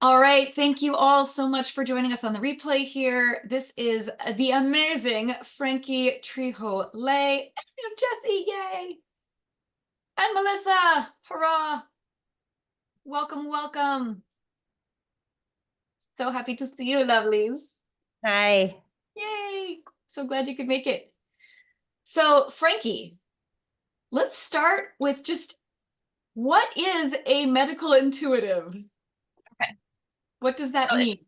All right, thank you all so much for joining us on the replay here. This is the amazing Frankie Trejo-Lay. And we have Jesse, yay! And Melissa, hurrah! Welcome, welcome. So happy to see you, lovelies. Hi. Yay! So glad you could make it. So, Frankie, let's start with just what is a medical intuitive? Okay. What does that So mean?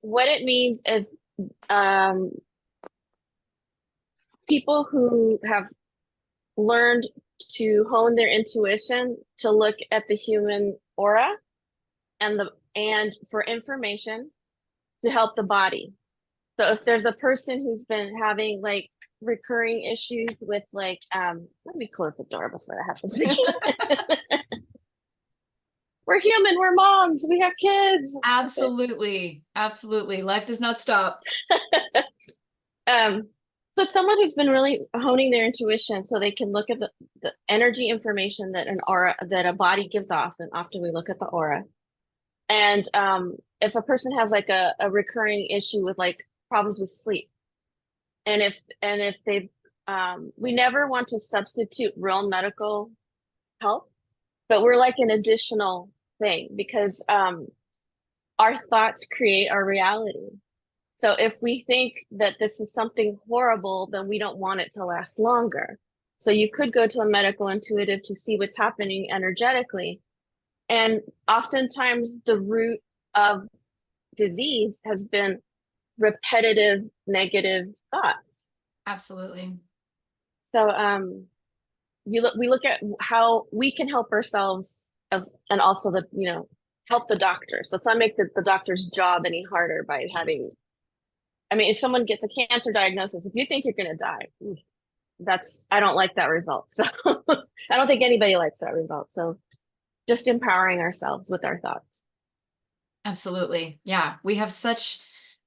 what it means is um, people who have learned to hone their intuition to look at the human aura and for information to help the body. So if there's a person who's been having like recurring issues with let me close the door before that happens again. We're human, we're moms, we have kids. Absolutely. Absolutely. Life does not stop. Um, so someone who's been really honing their intuition so they can look at the energy information that an aura that a body gives off, and often we look at the aura. And if a person has like a recurring issue with like problems with sleep, and if they've we never want to substitute real medical help, but we're like an additional thing because our thoughts create our reality. So if we think that this is something horrible, then we don't want it to last longer. So you could go to a medical intuitive to see what's happening energetically. And oftentimes the root of disease has been repetitive negative thoughts. Absolutely. So we look at how we can help ourselves and also help the doctor. So let's not make the doctor's job any harder by having, I mean, if someone gets a cancer diagnosis, if you think you're going to die, I don't like that result. So I don't think anybody likes that result. So just empowering ourselves with our thoughts. Absolutely. Yeah. We have such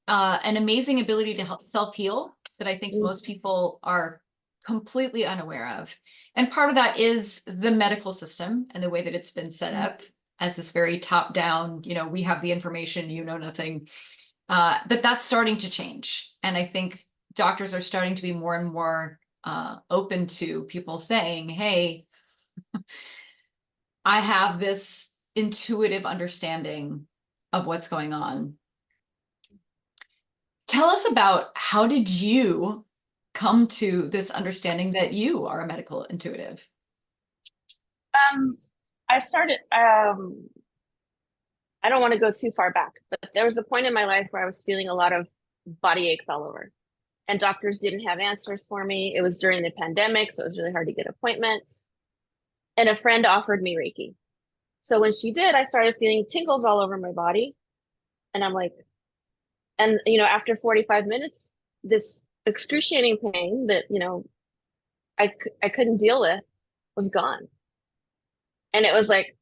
an amazing ability to help self-heal that I think most people are completely unaware of. And part of that is the medical system and the way that it's been set up as this very top-down, we have the information, you know nothing. But that's starting to change. And I think doctors are starting to be more and more open to people saying, hey, I have this intuitive understanding of what's going on. Tell us about how did you come to this understanding that you are a medical intuitive? Um, I started, I don't want to go too far back, but there was a point in my life where I was feeling a lot of body aches all over, and doctors didn't have answers for me. It was during the pandemic, so it was really hard to get appointments. And a friend offered me Reiki. So when she did, I started feeling tingles all over my body. And I'm like, and after 45 minutes, this excruciating pain that, I couldn't deal with was gone. And it was like,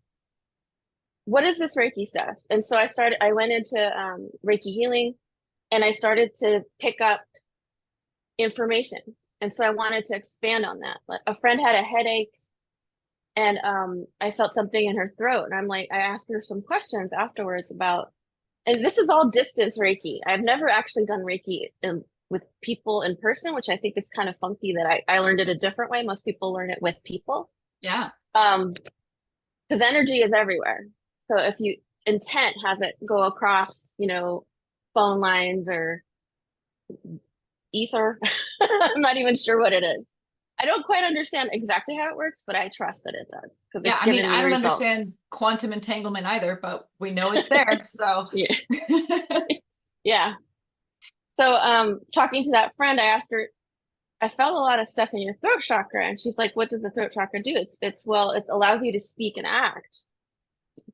what is this Reiki stuff? And so I went into Reiki healing, and I started to pick up information. And so I wanted to expand on that. Like a friend had a headache, and I felt something in her throat. And I asked her some questions afterwards about, and this is all distance Reiki. I've never actually done Reiki with people in person, which I think is kind of funky that I learned it a different way. Most people learn it with people. Yeah. Because energy is everywhere. So if you intent has it go across, phone lines or ether. I'm not even sure what it is. I don't quite understand exactly how it works, but I trust that it does because Yeah. it's I mean, given me I don't results. understand quantum entanglement either, but we know it's there. So Yeah. Yeah. So talking to that friend, I asked her, I felt a lot of stuff in your throat chakra. And she's like, what does the throat chakra do? It allows you to speak and act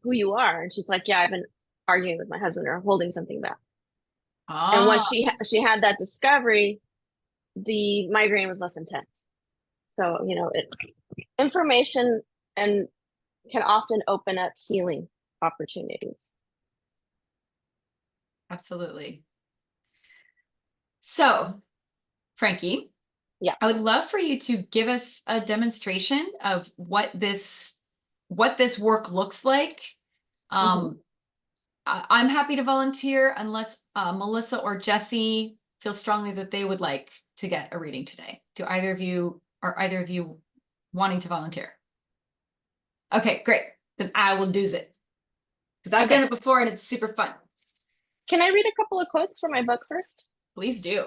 who you are. And she's like, yeah, I've been arguing with my husband or holding something back. And once ah, she had that discovery, the migraine was less intense. So, information and can often open up healing opportunities. absolutely. So, Frankie, Yeah. I would love for you to give us a demonstration of what this work looks like. Mm-hmm. I'm happy to volunteer unless Melissa or Jesse feel strongly that they would like to get a reading today. Do either of you, are either of you wanting to volunteer? Okay, great. Then I will do it because I've done it before and it's super fun. Can I read a couple of quotes from my book first? Please do.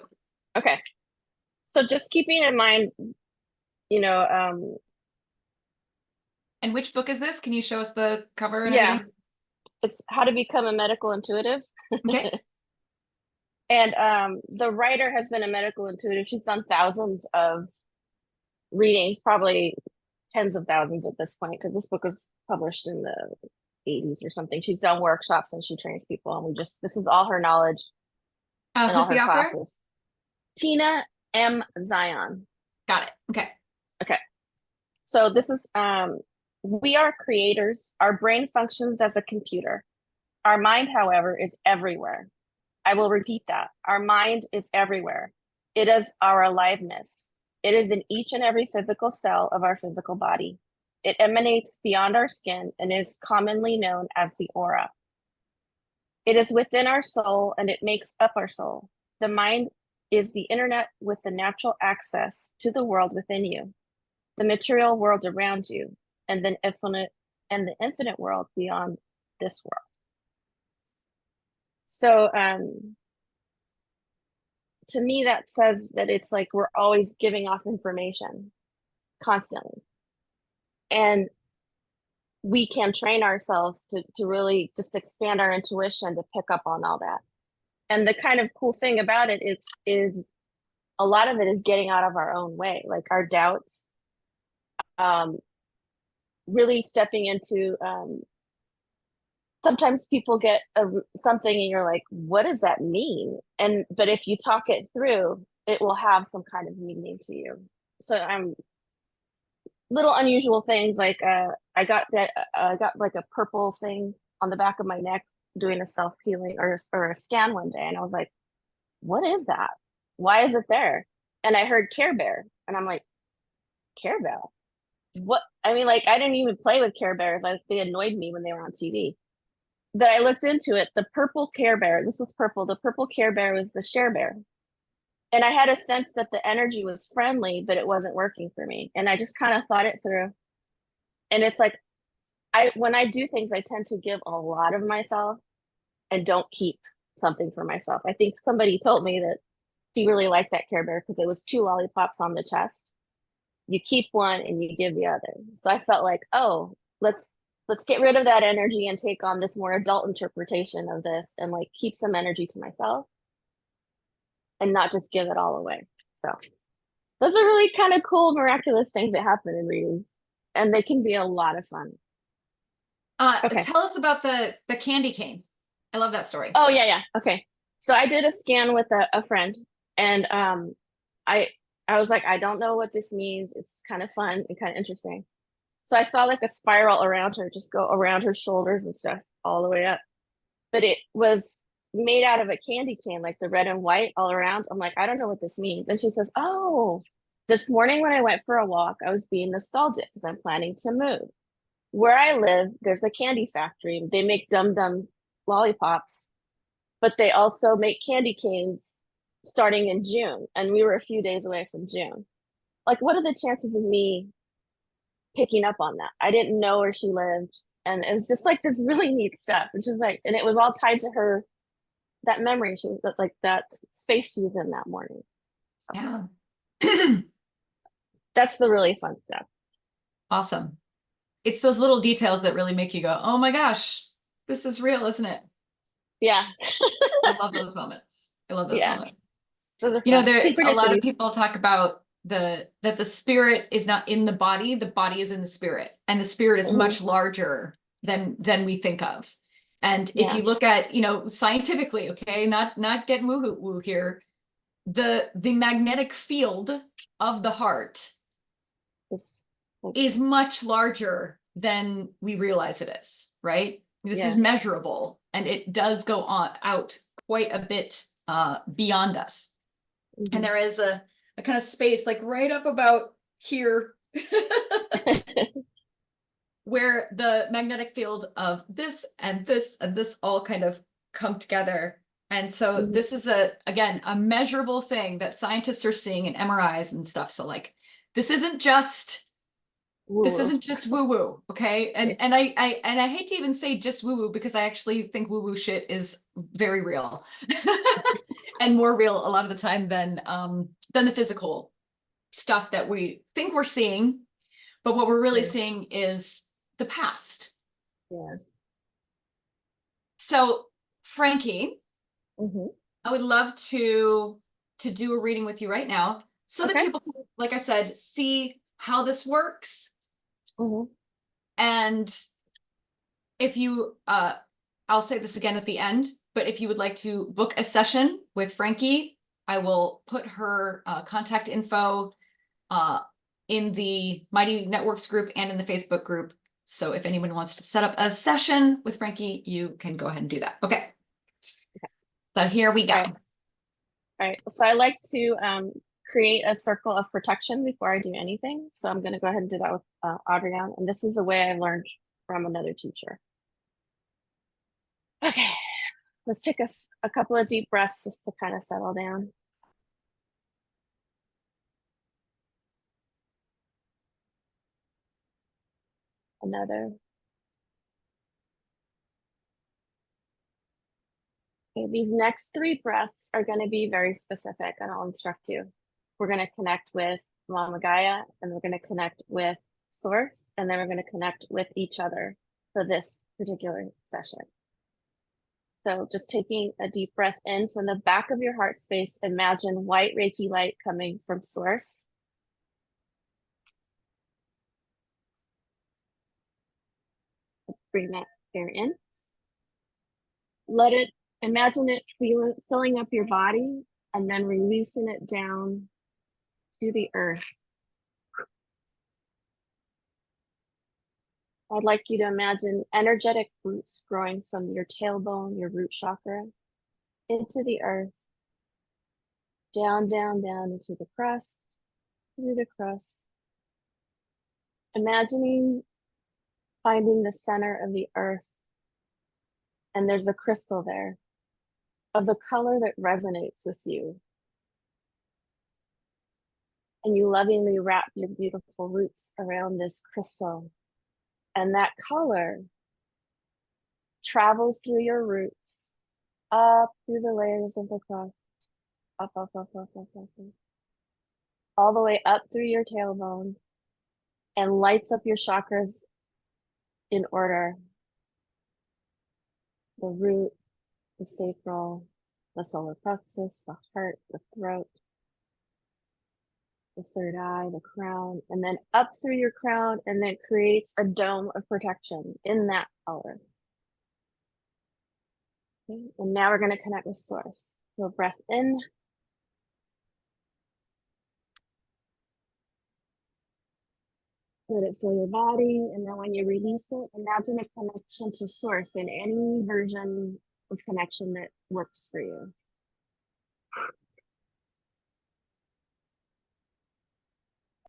Okay. So just keeping in mind, you know, And which book is this? Can you show us the cover and yeah, everything? it's How to Become a Medical Intuitive. Okay. And the writer has been a medical intuitive. She's done thousands of readings, probably tens of thousands at this point, because this book was published in the 80s or something. She's done workshops and she trains people, and this is all her knowledge and all Who's the her author? classes. Tina M. Zion. Got it. Okay. Okay. So this is we are creators. Our brain functions as a computer. Our mind, however, is everywhere. I will repeat that. Our mind is everywhere. It is our aliveness. It is in each and every physical cell of our physical body. It emanates beyond our skin and is commonly known as the aura. It is within our soul and it makes up our soul. The mind is the internet with the natural access to the world within you, the material world around you, and the infinite world beyond this world. So to me, that says that it's like we're always giving off information constantly. And we can train ourselves to really just expand our intuition to pick up on all that. And the kind of cool thing about it is a lot of it is getting out of our own way, like our doubts, really stepping into sometimes people get something and you're like, what does that mean? But if you talk it through, it will have some kind of meaning to you. So I'm little unusual things like I got like a purple thing on the back of my neck doing a self-healing or a scan one day, and I was like, what is that? Why is it there? And I heard Care Bear, and I'm like, Care Bear? What? I mean, like, I didn't even play with Care Bears. They annoyed me when they were on TV. But I looked into it. The purple Care Bear, this was purple. The purple Care Bear was the Share Bear. And I had a sense that the energy was friendly, but it wasn't working for me. And I just kind of thought it through. And it's like, when I do things, I tend to give a lot of myself and don't keep something for myself. I think somebody told me that she really liked that Care Bear because it was 2 lollipops on the chest. You keep one and you give the other. So I felt like, oh, let's get rid of that energy and take on this more adult interpretation of this and like keep some energy to myself and not just give it all away. So those are really kind of cool, miraculous things that happen in readings, and they can be a lot of fun. Okay. Tell us about the candy cane. I love that story. Oh yeah. Okay. So I did a scan with a friend, and I was like, I don't know what this means. It's kind of fun and kind of interesting. So I saw like a spiral around her, just go around her shoulders and stuff all the way up. But it was made out of a candy cane, like the red and white all around. I'm like, I don't know what this means. And she says, oh, this morning when I went for a walk, I was being nostalgic because I'm planning to move. Where I live, there's a candy factory. They make Dum Dum lollipops, but they also make candy canes starting in June. And we were a few days away from June. Like, what are the chances of me picking up on that? I didn't know where she lived. And it was just like this really neat stuff, which is like, and it was all tied to her, that memory, she was like that space she was in that morning. Yeah. That's the really fun stuff. Awesome. It's those little details that really make you go, oh my gosh, this is real, isn't it? Yeah. I love those moments. I love those moments. Those are fun. You know, there a lot of people talk about that the spirit is not in the body is in the spirit, and the spirit is much larger than we think of. And if you look at, you know, scientifically, okay, not get woo here, the magnetic field of the heart is much larger than we realize it is, right? This is measurable, and it does go on out quite a bit beyond us. And there is a kind of space like right up about here where the magnetic field of this and this and this all kind of come together. And so this is again, a measurable thing that scientists are seeing in MRIs and stuff. So like, this isn't just woo-woo, okay? And I hate to even say just woo-woo, because I actually think woo-woo shit is very real and more real a lot of the time than the physical stuff that we think we're seeing. But what we're really seeing is the past. Yeah. So, Frankie, Mm-hmm. I would love to do a reading with you right now, so that people can, like I said, see how this works. Mm-hmm. And if you, I'll say this again at the end, but if you would like to book a session with Frankie, I will put her contact info in the Mighty Networks group and in the Facebook group. So if anyone wants to set up a session with Frankie, you can go ahead and do that. Okay. So here we go. All right. So I like to create a circle of protection before I do anything. So I'm going to go ahead and do that with Adrienne. And this is a way I learned from another teacher. Okay. Let's take a couple of deep breaths just to kind of settle down. Another. Okay, these next 3 breaths are going to be very specific, and I'll instruct you. We're going to connect with Mama Gaia, and we're going to connect with Source, and then we're going to connect with each other for this particular session. So just taking a deep breath in from the back of your heart space, imagine white Reiki light coming from Source. Bring that air in. Let it, imagine it filling up your body, and then releasing it down to the earth. I'd like you to imagine energetic roots growing from your tailbone, your root chakra, into the earth, down, down, down into the crust, through the crust. Imagining finding the center of the earth, and there's a crystal there of the color that resonates with you. And you lovingly wrap your beautiful roots around this crystal. And that color travels through your roots, up through the layers of the crust, up, up, up, up, up, up, up, all the way up through your tailbone, and lights up your chakras in order. The root, the sacral, the solar plexus, the heart, the throat, the third eye, the crown, and then up through your crown, and then creates a dome of protection in that color. Okay. And now we're going to connect with Source. So breath in. Let it fill your body, and then when you release it, imagine a connection to Source in any version of connection that works for you.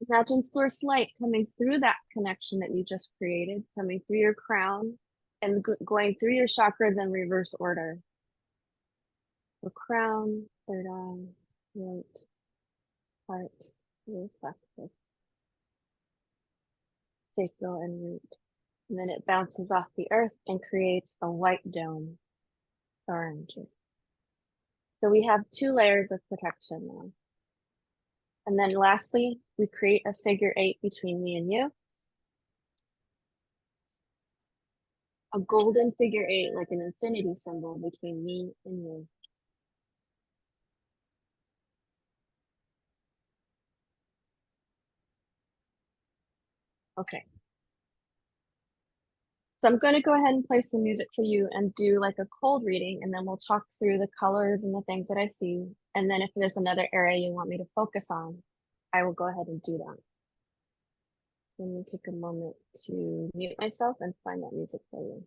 Imagine Source light coming through that connection that you just created, coming through your crown and going through your chakras in reverse order. The crown, third eye, throat, heart, root plexus, sacral, and root. And then it bounces off the earth and creates a white dome around you. So we have 2 layers of protection now. And then lastly, we create a figure 8 between me and you. A golden figure 8, like an infinity symbol between me and you. Okay. So I'm going to go ahead and play some music for you and do like a cold reading, and then we'll talk through the colors and the things that I see. And then if there's another area you want me to focus on, I will go ahead and do that. Let me take a moment to mute myself and find that music for you.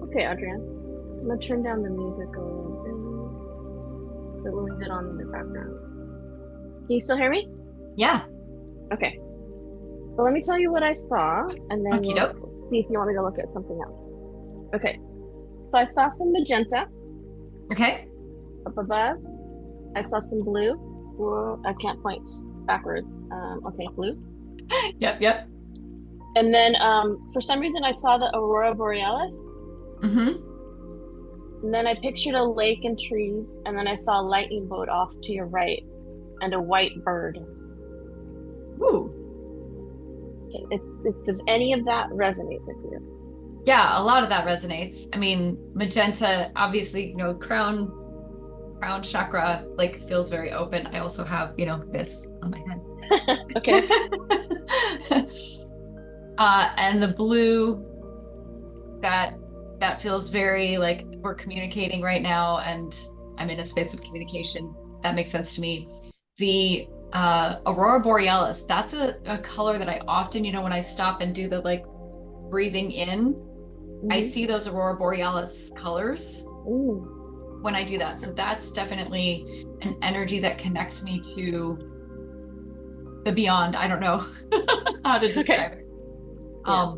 Okay, Adrian. I'm gonna turn down the music a little bit. But we'll leave it on in the background. Can you still hear me? Yeah. Okay. So let me tell you what I saw, and then Okie doke. we'll see if you want me to look at something else. Okay. So I saw some magenta Okay. up above. I saw some blue. Whoa, I can't point backwards. Okay, blue. Yep. Yep. And then for some reason I saw the aurora borealis. Mm-hmm. And then I pictured a lake and trees, and then I saw a lightning bolt off to your right and a white bird. Ooh. Okay, does any of that resonate with you? Yeah, a lot of that resonates. I mean, magenta, obviously, crown chakra like feels very open. I also have, this on my head. Okay. And the blue, that feels very like we're communicating right now, and I'm in a space of communication. That makes sense to me. The aurora borealis, that's a color that I often, when I stop and do the like breathing in, I Mhm. see those aurora borealis colors Ooh. when I do that. So that's definitely an energy that connects me to the beyond. I don't know how to Okay. describe it. Yeah.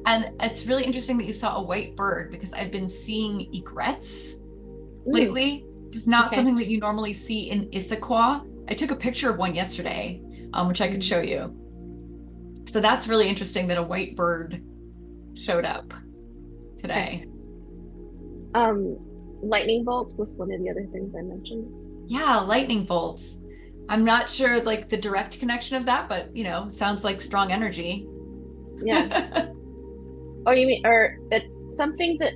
And it's really interesting that you saw a white bird, because I've been seeing egrets Mm. lately, just not Okay. something that you normally see in Issaquah. I took a picture of one yesterday, which I could Mm. show you. So that's really interesting that a white bird showed up Okay. today. Um, lightning bolt was one of the other things I mentioned. Yeah, lightning bolts. I'm not sure like the direct connection of that, but sounds like strong energy. Yeah. Oh, you mean, or that some things that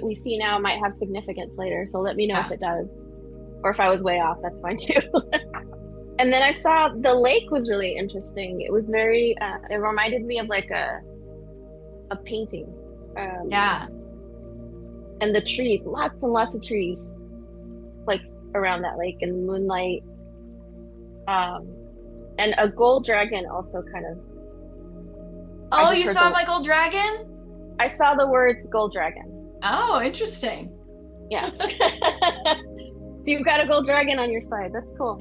we see now might have significance later. So let me know if Yeah. it does, or if I was way off. That's fine too. And then I saw the lake was really interesting. It was very. It reminded me of like a painting. Um, Yeah. and the trees, lots and lots of trees, like around that lake and moonlight. Um, and a gold dragon also kind of. I Oh, just you heard saw the. my gold dragon? I saw the words gold dragon. Oh, interesting. Yeah. So you've got a gold dragon on your side. That's cool.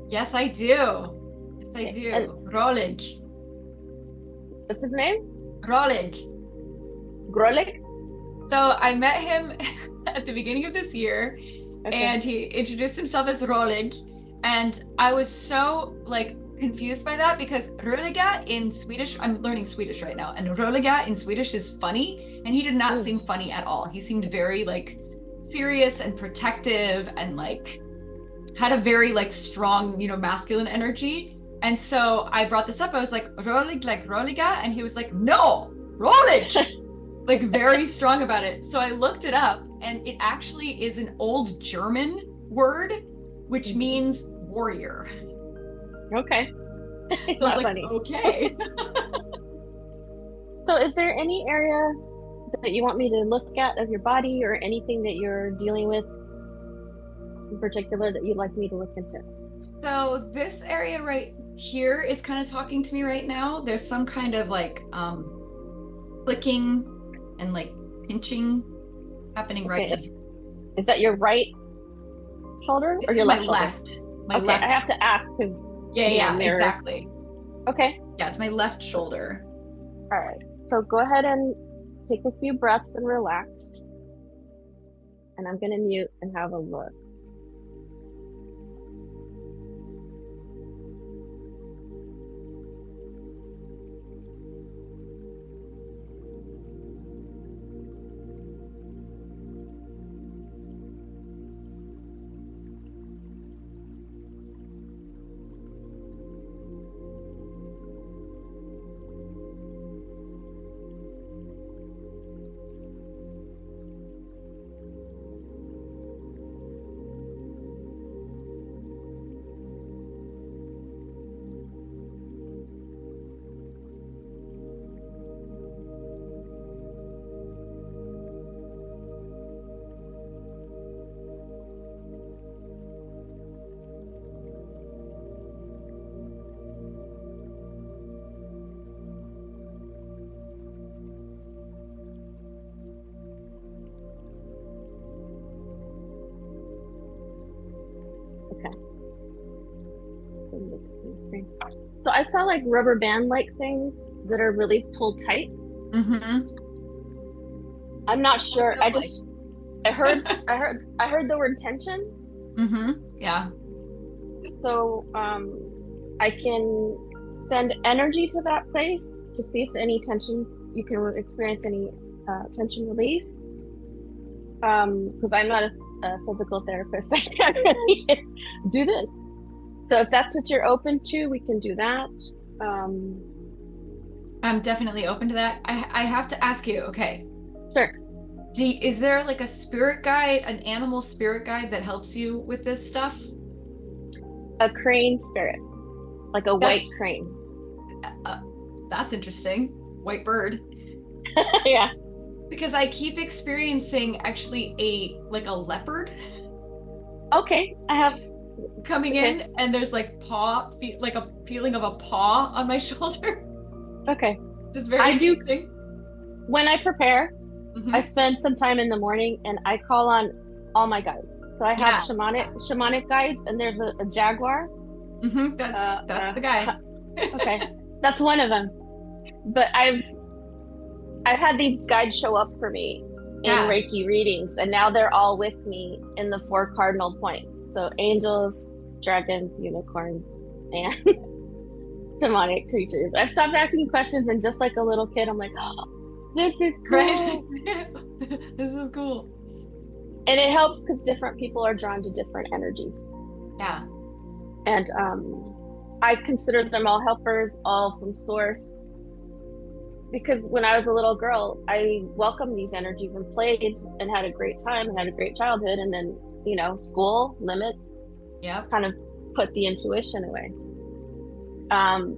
Yes, I do. Yes, I Okay. And do. Rolig. what's his name? Rolig. Grolik? So I met him at the beginning of this year, Okay. and he introduced himself as Rolig. And I was so like confused by that, because Roliga in Swedish, I'm learning Swedish right now, and Roliga in Swedish is funny, and he did not Mm. seem funny at all. He seemed very like serious and protective, and like had a very like strong, masculine energy. And so I brought this up. I was like, Rolig, like Roliga, and he was like, no, Rolig, like very strong about it. So I looked it up, and it actually is an old German word, which Mhm. means warrior. Okay. It's So I was not like, funny. okay. So is there any area that you want me to look at of your body or anything that you're dealing with in particular that you'd like me to look into? So this area right here is kind of talking to me right now. There's some kind of like clicking and like pinching happening right in Okay. here. Is that your right shoulder This or is your my left shoulder? left, my Okay, I left. have to ask because, Yeah, yeah, mirrors. exactly. Okay. Yeah, it's my left shoulder. All right. So go ahead and take a few breaths and relax. And I'm going to mute and have a look. Okay. So I saw like rubber band like things that are really pulled tight. Mm-hmm. I'm not sure. Lovely. I heard the word tension. Mm-hmm. Yeah. So I can send energy to that place to see if any tension you can experience any tension relief. Because I'm not a physical therapist, I can't really do this. So if that's what you're open to, we can do that. Um, I'm definitely open to that. I have to ask you, okay. sure. Is there like a spirit guide, an animal spirit guide that helps you with this stuff? A crane spirit, like a white That's crane. uh, that's interesting. White bird. Yeah. Because I keep experiencing actually a leopard Okay. I have. coming Okay. in, and there's like like a feeling of a paw on my shoulder. Okay. Just very I do. interesting. When I prepare, I Hmm. spend some time in the morning and I call on all my guides. So I have Yeah. Yeah. shamanic guides, and there's a jaguar. Hmm. That's the guy. Okay, that's one of them. But I've had these guides show up for me in Yeah. Reiki readings, and now they're all with me in the four cardinal points. So angels, dragons, unicorns, and demonic creatures. I've stopped asking questions, and just like a little kid, I'm like, oh, this is Right. cool. This is cool. And it helps because different people are drawn to different energies. Yeah. And I consider them all helpers, all from source. Because when I was a little girl, I welcomed these energies and played and had a great time and had a great childhood. And then, school limits Yep. kind of put the intuition away. Um,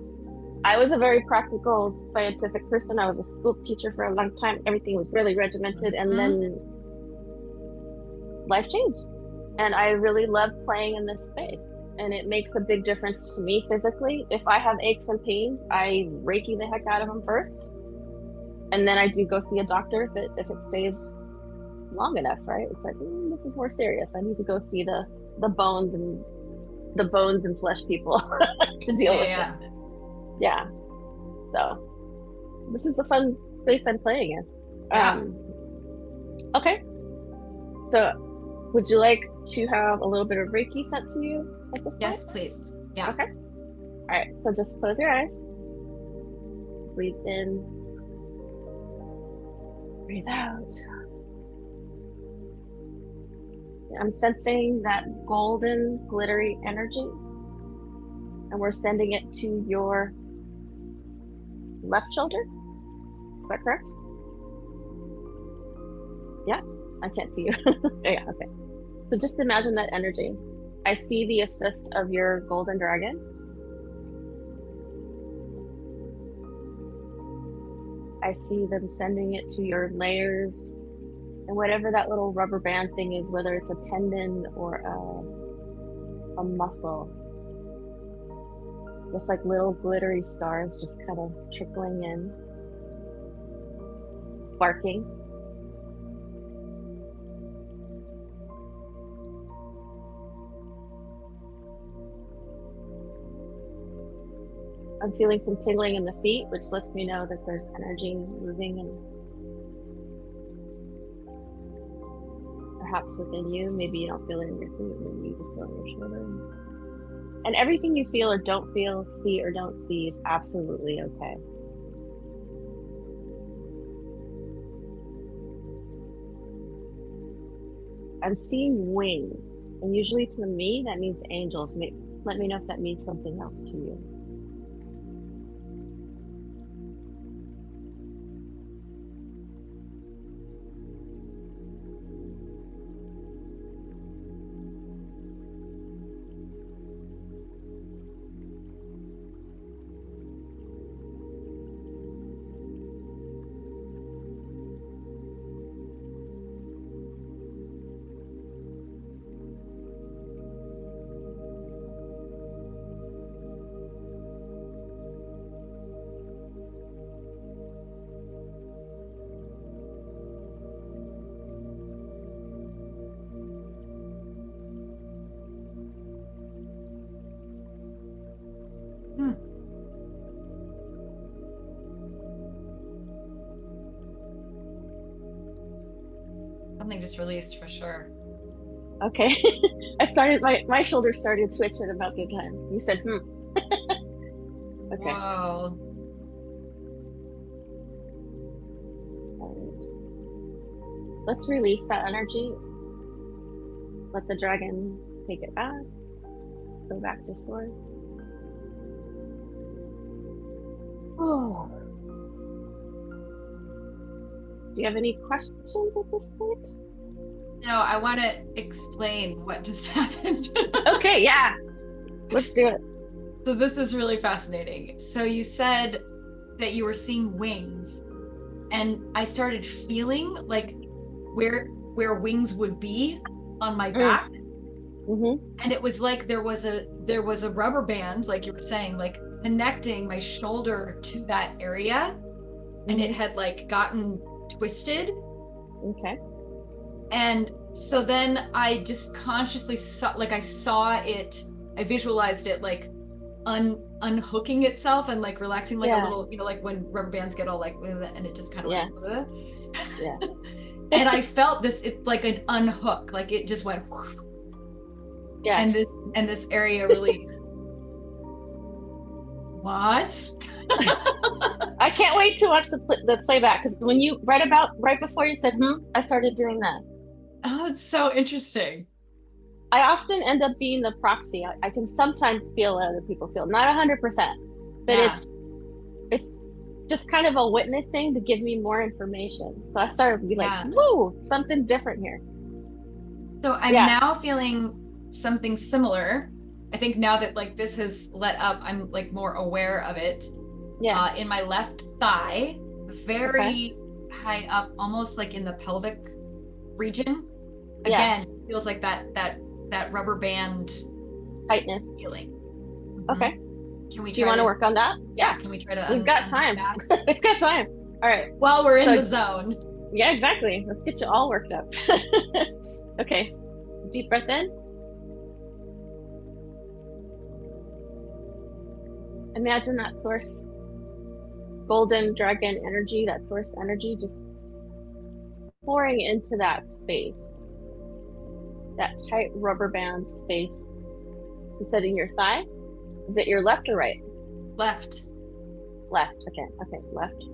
I was a very practical, scientific person. I was a school teacher for a long time. Everything was really regimented. And Hmm. then life changed. And I really love playing in this space. And it makes a big difference to me physically. If I have aches and pains, I Reiki the heck out of them first. And then I do go see a doctor if it stays long enough, right? It's like, this is more serious. I need to go see the bones and flesh people to Yeah. deal with it. Yeah. Yeah. So this is the fun space I'm playing in. Yeah. Okay. So would you like to have a little bit of Reiki sent to you at this point? Yes, please. Yeah. Okay. All right. So just close your eyes. Breathe in. Breathe out. I'm sensing that golden, glittery energy, and we're sending it to your left shoulder. Is that correct? Yeah, I can't see you. Yeah, okay. So just imagine that energy. I see the assist of your golden dragon. I see them sending it to your layers and whatever that little rubber band thing is, whether it's a tendon or a muscle. Just like little glittery stars just kind of trickling in, sparking. I'm feeling some tingling in the feet, which lets me know that there's energy moving and perhaps within you. Maybe you don't feel it in your feet, maybe you just feel it in your shoulder. And everything you feel or don't feel, see or don't see is absolutely okay. I'm seeing wings, and usually to me that means angels. Let me know if that means something else to you. Something just released for sure. Okay. My shoulder started to twitch at about the time. You said, hmm. Okay. Whoa. All right. Let's release that energy. Let the dragon take it back. Go back to source. Oh. Do you have any questions at this point? No, I want to explain what just happened. Okay, yeah. Let's do it. So this is really fascinating. So you said that you were seeing wings, and I started feeling like where wings would be on my back. Mm-hmm. And it was like there was a rubber band, like you were saying, like connecting my shoulder to that area, and it had like gotten twisted. Okay. And so then I just consciously saw, like I saw it, I visualized it like unhooking itself and like relaxing, like a little, like when rubber bands get all like, and it just kind of went, yeah. And I felt this, it like an unhook, like it just went, yeah. And this area really, what? I can't wait to watch the playback, because when you right before you said I started doing this. Oh, it's so interesting. I often end up being the proxy. I can sometimes feel what other people feel, not 100%, but it's just kind of a witnessing to give me more information. So I started to be like, whoa, something's different here. So I'm now feeling something similar. I think now that like this has let up, I'm like more aware of it. Yeah. In my left thigh, very high up, almost like in the pelvic region. Again, it feels like that rubber band tightness feeling. Okay. Can we? Do you want to work on that? Yeah. Can we try to? We've got time. We've got time. All right. While we're in the zone. Yeah, exactly. Let's get you all worked up. Okay. Deep breath in. Imagine that source, golden dragon energy, that source energy just pouring into that space, that tight rubber band space. You said in your thigh? Is it your left or right? Left. Left. Okay, left.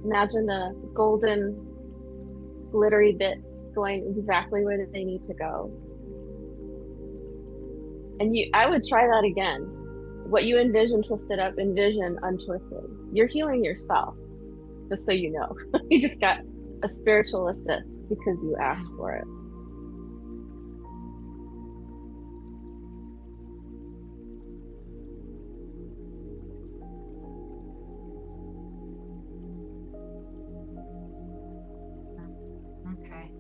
Imagine the golden glittery bits going exactly where they need to go. And I would try that again. What you envision twisted up, envision untwisted. You're healing yourself, just so you know. You just got a spiritual assist because you asked for it. Okay.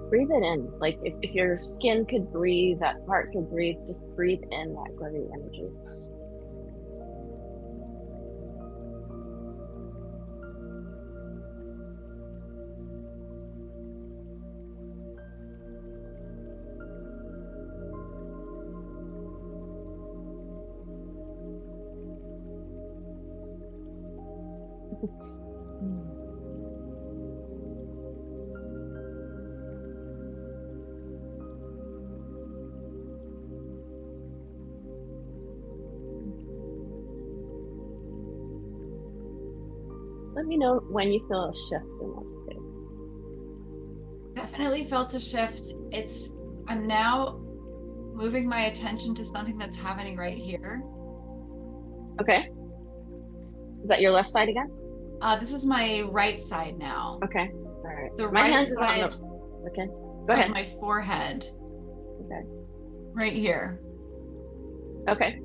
Breathe it in. Like if your skin could breathe, that part could breathe, just breathe in that glittery energy. Let me know when you feel a shift in that space. Definitely felt a shift. I'm now moving my attention to something that's happening right here. Okay. Is that your left side again? This is my right side now. Okay. All right. The my right hand is side on the... Okay. Go ahead. my forehead. Okay. Right here. Okay.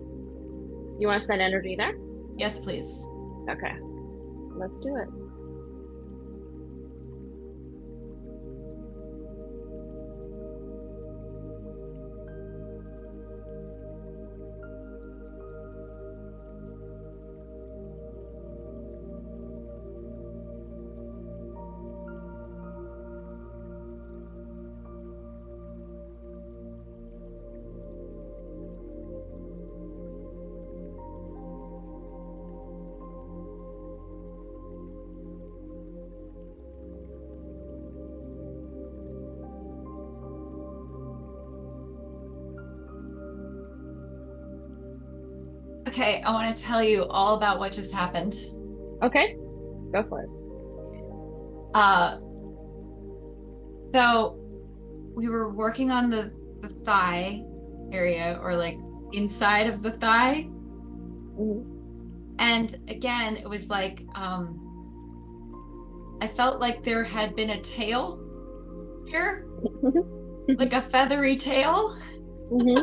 You want to send energy there? Yes, please. Okay. Let's do it. Okay, I want to tell you all about what just happened. Okay, go for it. Uh, so we were working on the thigh area, or like inside of the thigh. Mhm. And again, it was like I felt like there had been a tail here, like a feathery tail. Mhm.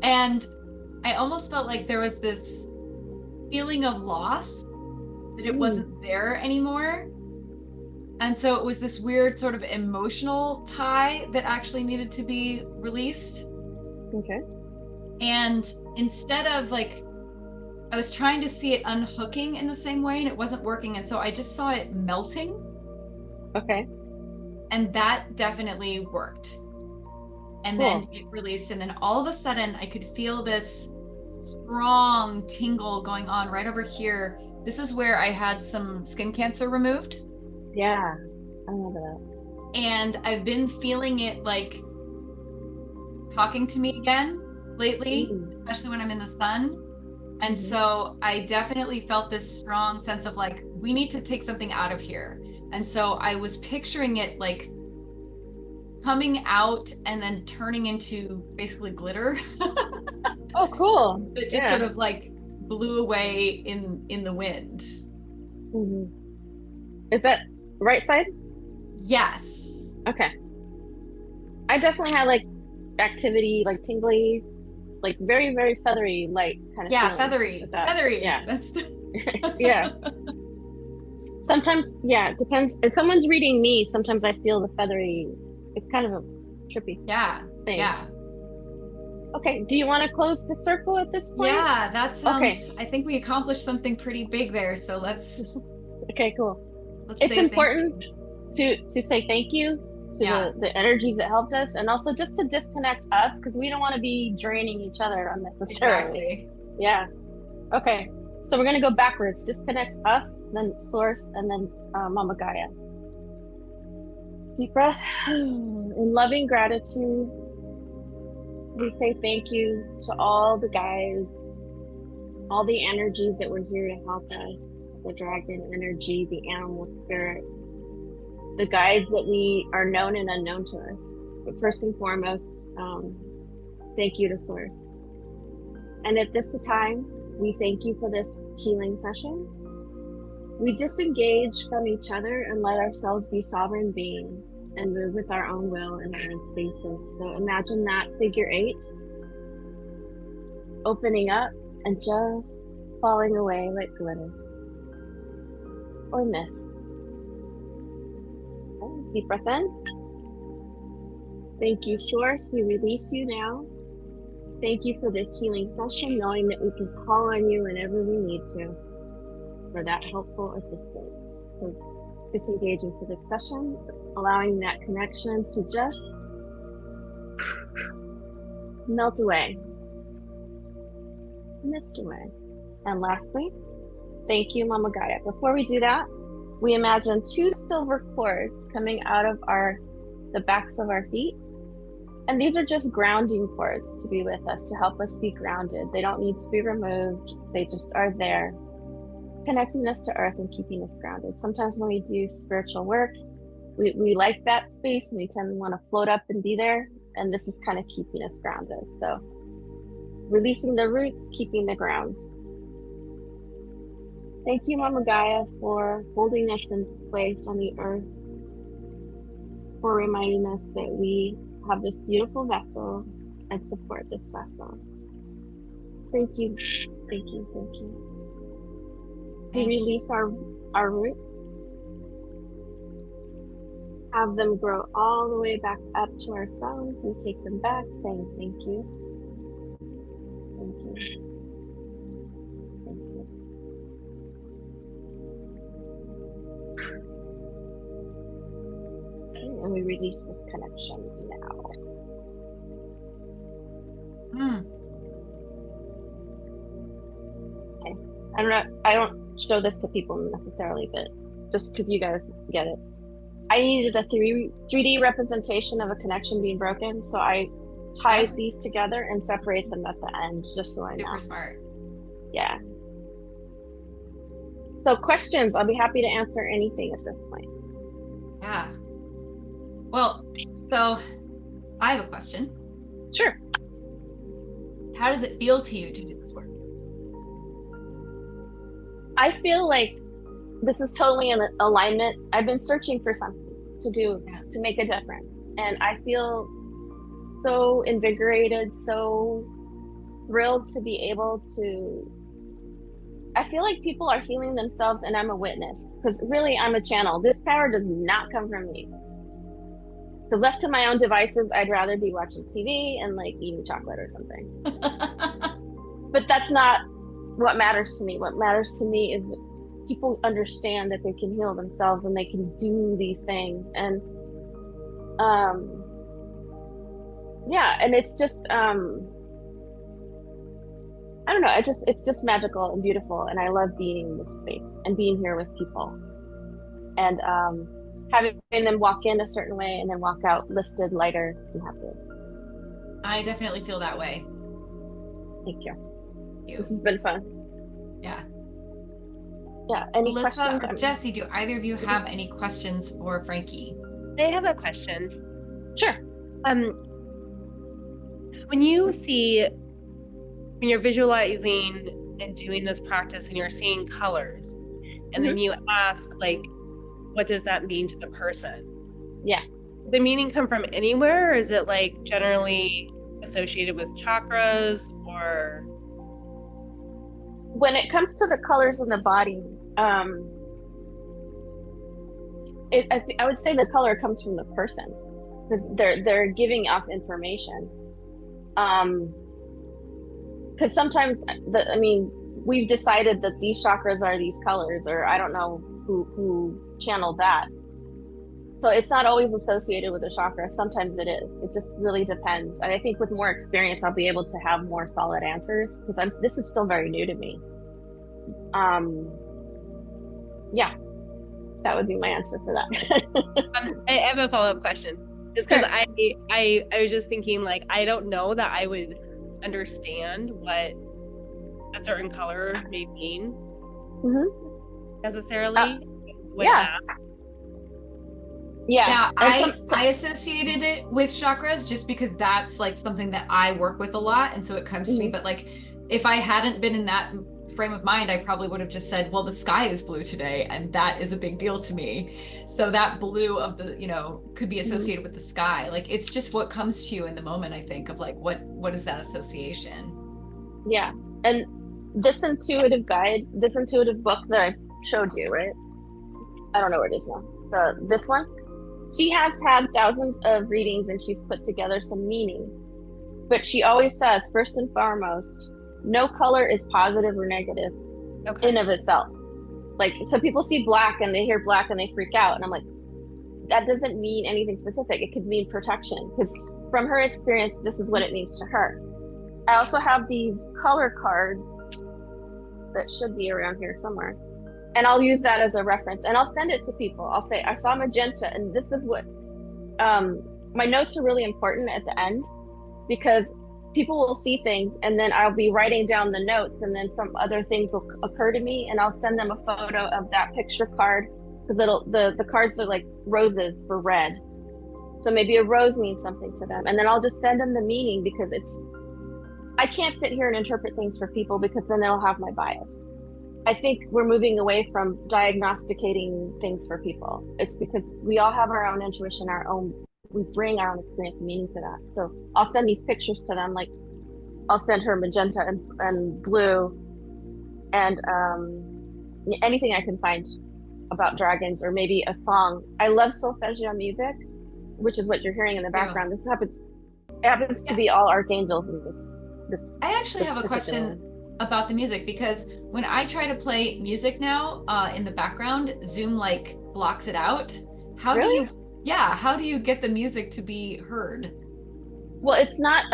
And I almost felt like there was this feeling of loss, that it Mm. wasn't there anymore. And so it was this weird sort of emotional tie that actually needed to be released. Okay. And instead of like, I was trying to see it unhooking in the same way and it wasn't working. And so I just saw it melting. Okay. And that definitely worked. And then Cool. it released. And then all of a sudden, I could feel this strong tingle going on right over here. This is where I had some skin cancer removed. Yeah, I remember that. And I've been feeling it like talking to me again lately, Mm. especially when I'm in the sun. And Mhm. so I definitely felt this strong sense of like, we need to take something out of here. And so I was picturing it like coming out and then turning into basically glitter Oh, cool. that just Yeah. sort of like blew away in the wind. Mhm. Is that right side? Yes. Okay. I definitely had like activity, like tingly, like very, very feathery, light kind of Yeah, feeling with feathery. that. Feathery. Yeah. That's the Yeah. Sometimes, yeah, it depends. If someone's reading me, sometimes I feel the feathery. It's kind of a trippy yeah. thing. Yeah. Okay. Do you want to close the circle at this point? Yeah, that Okay. sounds, I think we accomplished something pretty big there. So Okay, cool. let's It's say thank important you. to say thank you to Yeah, the energies that helped us, and also just to disconnect us because we don't want to be draining each other unnecessarily. exactly. Yeah. Okay. So we're gonna go backwards. Disconnect us, then source, and then Mama Gaia. Deep breath. In loving gratitude, we say thank you to all the guides, all the energies that were here to help us, the dragon energy, the animal spirits, the guides that we are known and unknown to us. But first and foremost, thank you to Source. And at this time, we thank you for this healing session. We disengage from each other and let ourselves be sovereign beings and move with our own will in our own spaces. So imagine that figure 8 opening up and just falling away like glitter or mist. Okay, deep breath in. Thank you, Source. We release you now. Thank you for this healing session, knowing that we can call on you whenever we need to for that helpful assistance. So disengaging for this session, allowing that connection to just melt away, mist away. And lastly, thank you, Mama Gaia. Before we do that, we imagine 2 silver cords coming out of the backs of our feet. And these are just grounding cords to be with us, to help us be grounded. They don't need to be removed. They just are there, connecting us to earth and keeping us grounded. Sometimes when we do spiritual work, we like that space and we tend to want to float up and be there. And this is kind of keeping us grounded. So releasing the roots, keeping the grounds. Thank you, Mama Gaia, for holding us in place on the earth, for reminding us that we have this beautiful vessel and support this vessel. Thank you, thank you, thank you. We release our roots, have them grow all the way back up to ourselves. We take them back, saying thank you, thank you, thank you. Okay, and we release this connection now. Okay, I don't show this to people necessarily, but just because you guys get it. I needed a 3D representation of a connection being broken, so I tie these together and separate them at the end, just so I know. Super smart. Yeah. So questions, I'll be happy to answer anything at this point. Yeah. Well, so I have a question. Sure. How does it feel to you to do this work? I feel like this is totally in alignment. I've been searching for something to do to make a difference. And I feel so invigorated, so thrilled to be able to. I feel like people are healing themselves and I'm a witness because really I'm a channel. This power does not come from me. So left to my own devices, I'd rather be watching TV and like eating chocolate or something. But that's not what matters to me. What matters to me is that people understand that they can heal themselves and they can do these things. And yeah, and it's just I don't know, it's just magical and beautiful, and I love being in this space and being here with people. And having them walk in a certain way and then walk out lifted, lighter, and happy. I definitely feel that way. Thank you. This has been fun. Yeah. Yeah. Any Alyssa questions? or Jesse, do either of you have any questions for Frankie? I have a question. Sure. When you're visualizing and doing this practice and you're seeing colors, and then you ask, like, what does that mean to the person? Yeah. Does the meaning come from anywhere, or is it like generally associated with chakras, or? When it comes to the colors in the body, I would say the color comes from the person because they're giving off information. Because sometimes we've decided that these chakras are these colors, or I don't know who channeled that. So it's not always associated with a chakra. Sometimes it is. It just really depends. And I think with more experience, I'll be able to have more solid answers because this is still very new to me. Yeah, that would be my answer for that. I have a follow-up question. Just because Sure. I was just thinking, like, I don't know that I would understand what a certain color may mean necessarily when asked. Yeah, I associated it with chakras just because that's like something that I work with a lot, and so it comes to me. But like, if I hadn't been in that frame of mind, I probably would have just said, well, the sky is blue today, and that is a big deal to me. So that blue of the, could be associated with the sky. Like, it's just what comes to you in the moment, I think, of like, what is that association? Yeah. And this intuitive book that I showed you, right? I don't know where it is now. This one, she has had thousands of readings and she's put together some meanings. But she always says, first and foremost, no color is positive or negative in of itself. Like, so people see black and they hear black and they freak out. And I'm like, that doesn't mean anything specific. It could mean protection, because from her experience, this is what it means to her. I also have these color cards that should be around here somewhere. And I'll use that as a reference and I'll send it to people. I'll say, I saw magenta and this is what, my notes are really important at the end because people will see things and then I'll be writing down the notes and then some other things will occur to me and I'll send them a photo of that picture card because the cards are like roses for red. So maybe a rose means something to them. And then I'll just send them the meaning because I can't sit here and interpret things for people because then they'll have my bias. I think we're moving away from diagnosticating things for people. It's because we all have our own intuition, we bring our own experience and meaning to that. So I'll send these pictures to them, like I'll send her magenta and blue and anything I can find about dragons or maybe a song. I love solfeggio music, which is what you're hearing in the background. This happens to be all archangels in this. I actually have a question about the music because when I try to play music now in the background, Zoom like blocks it out. How do you get the music to be heard? Well, it's not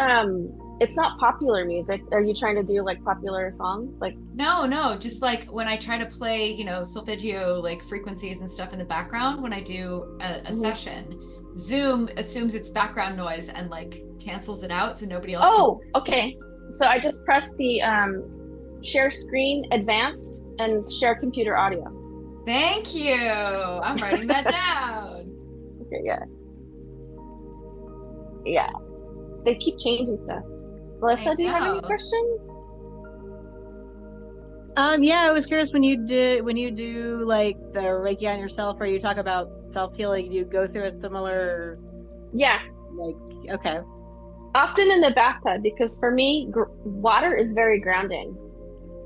popular music. Are you trying to do like popular songs? Like No, just like when I try to play, solfeggio like frequencies and stuff in the background when I do a session, Zoom assumes it's background noise and like cancels it out so nobody else Oh, okay. So I just pressed the share screen advanced and share computer audio. Thank you. I'm writing that down. Okay, yeah. Yeah. They keep changing stuff. Melissa, do you have any questions? Yeah, I was curious when you do like the Reiki on yourself, or you talk about self-healing, you go through a similar, Yeah. like, okay. Often in the bathtub, because for me, water is very grounding.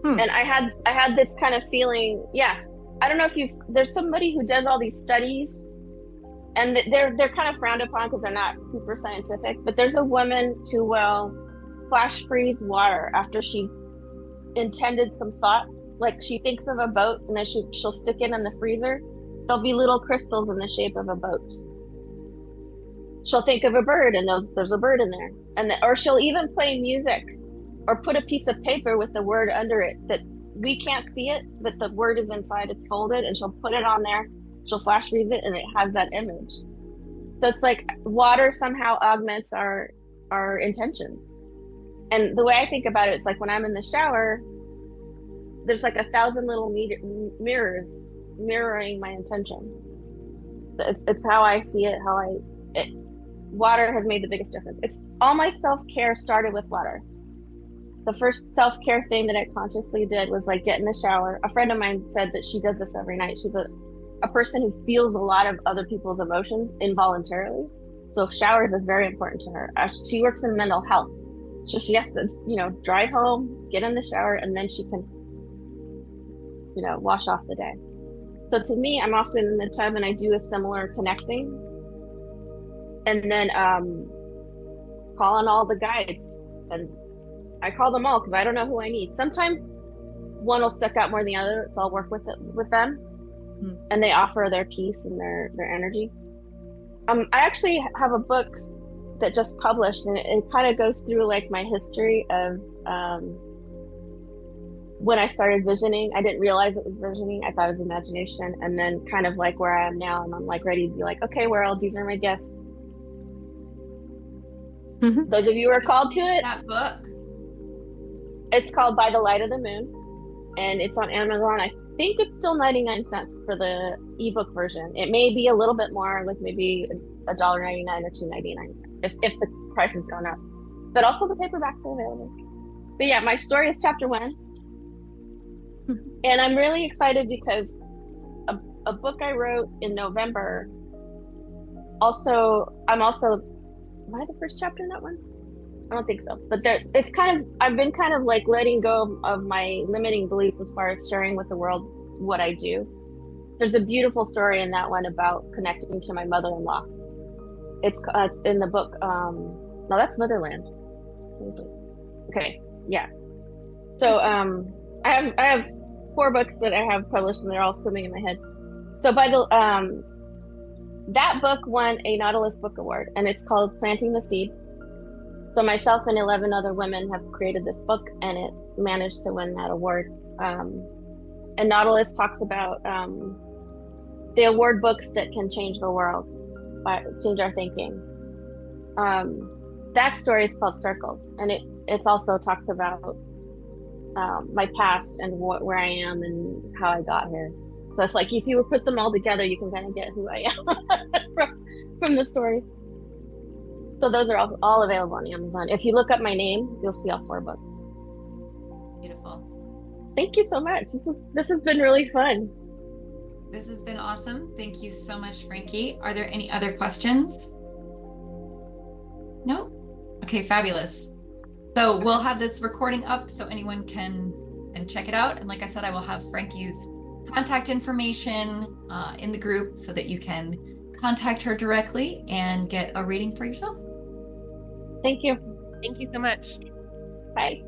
And I had this kind of feeling, yeah. I don't know if there's somebody who does all these studies, and they're kind of frowned upon because they're not super scientific, but there's a woman who will flash freeze water after she's intended some thought. Like she thinks of a boat and then she'll stick it in the freezer. There'll be little crystals in the shape of a boat. She'll think of a bird and there's a bird in there. Or she'll even play music or put a piece of paper with the word under it that we can't see it, but the word is inside, it's folded, and she'll put it on there. She'll flash freeze it and it has that image. So it's like water somehow augments our intentions. And the way I think about it, it's like when I'm in the shower, there's like 1,000 little mirrors mirroring my intention. It's how I see it, water has made the biggest difference. It's all my self-care started with water. The first self-care thing that I consciously did was like get in the shower. A friend of mine said that she does this every night. She's a person who feels a lot of other people's emotions involuntarily. So showers are very important to her. She works in mental health. So she has to, drive home, get in the shower, and then she can, wash off the day. So to me, I'm often in the tub and I do a similar connecting. And then call on all the guides. And I call them all because I don't know who I need. Sometimes one will stick out more than the other, so I'll work with them. And they offer their peace and their energy. I actually have a book that just published, and it kind of goes through like my history of when I started visioning. I didn't realize it was visioning. I thought it was imagination, and then kind of like where I am now, and I'm like ready to be like, okay, world, these are my gifts. Those of you who are called to it. That book. It's called By the Light of the Moon, and it's on Amazon. I think it's still 99 cents for the ebook version. It may be a little bit more, like maybe $1.99 or $2.99 if the price has gone up. But also the paperbacks are available. But yeah, my story is chapter 1. And I'm really excited because a book I wrote in November. Am I the first chapter in that one? I don't think so. But I've been kind of like letting go of my limiting beliefs as far as sharing with the world what I do. There's a beautiful story in that one about connecting to my mother-in-law. It's in the book. No, that's Motherland. Okay, yeah. So I have 4 books that I have published, and they're all swimming in my head. So by the that book won a Nautilus Book Award, and it's called Planting the Seed. So myself and 11 other women have created this book, and it managed to win that award. And Nautilus talks about the award books that can change the world, change our thinking. That story is called Circles, and it also talks about my past and where I am and how I got here. So it's like if you put them all together, you can kind of get who I am from the stories. So those are all available on Amazon. If you look up my name, you'll see all 4 books. Beautiful. Thank you so much. This has been really fun. This has been awesome. Thank you so much, Frankie. Are there any other questions? No? Okay, fabulous. So we'll have this recording up so anyone can check it out. And like I said, I will have Frankie's contact information in the group so that you can contact her directly and get a reading for yourself. Thank you. Thank you so much. Bye.